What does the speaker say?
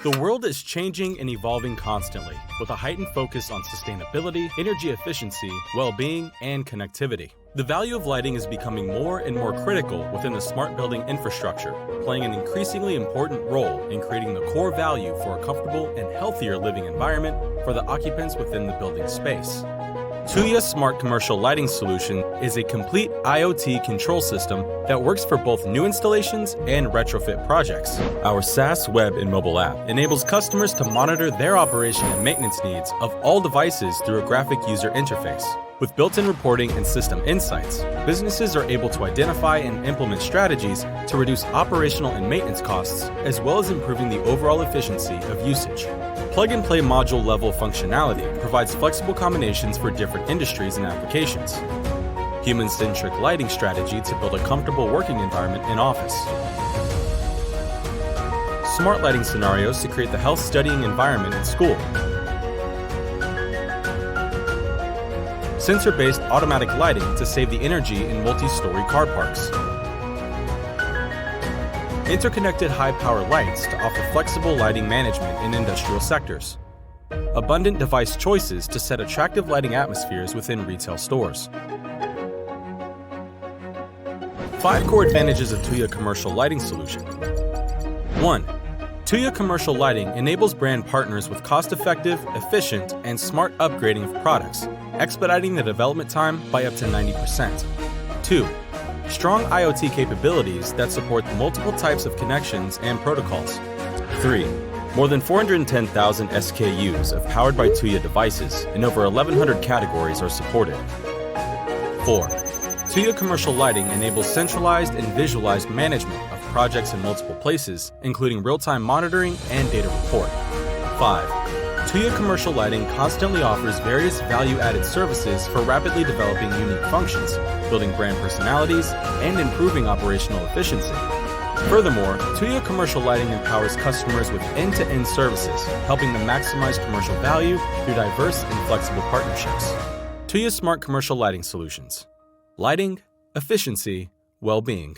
The world is changing and evolving constantly, with a heightened focus on sustainability, energy efficiency, well-being, and connectivity. The value of lighting is becoming more and more critical within the smart building infrastructure, playing an increasingly important role in creating the core value for a comfortable and healthier living environment for the occupants within the building space. Tuya Smart Commercial Lighting Solution is a complete IoT control system that works for both new installations and retrofit projects. Our SaaS web and mobile app enables customers to monitor their operation and maintenance needs of all devices through a graphic user interface. With built-in reporting and system insights, businesses are able to identify and implement strategies to reduce operational and maintenance costs, as well as improving the overall efficiency of usage. Plug-and-play module-level functionality provides flexible combinations for different industries and applications. Human-centric lighting strategy to build a comfortable working environment in office. Smart lighting scenarios to create the health studying environment in school. Sensor-based automatic lighting to save the energy in multi-story car parks. Interconnected high-power lights to offer flexible lighting management in industrial sectors. Abundant device choices to set attractive lighting atmospheres within retail stores. 5 core advantages of Tuya Commercial Lighting Solution. 1. Tuya Commercial Lighting enables brand partners with cost-effective, efficient, and smart upgrading of products, expediting the development time by up to 90%. 2. Strong IoT capabilities that support multiple types of connections and protocols. 3. More than 410,000 SKUs of powered by Tuya devices in over 1,100 categories are supported. 4. Tuya Commercial Lighting enables centralized and visualized management of projects in multiple places, including real-time monitoring and data report. 5. Tuya Commercial Lighting constantly offers various value-added services for rapidly developing unique functions, building brand personalities, and improving operational efficiency. Furthermore, Tuya Commercial Lighting empowers customers with end-to-end services, helping them maximize commercial value through diverse and flexible partnerships. Tuya Smart Commercial Lighting Solutions. Lighting, efficiency, well-being.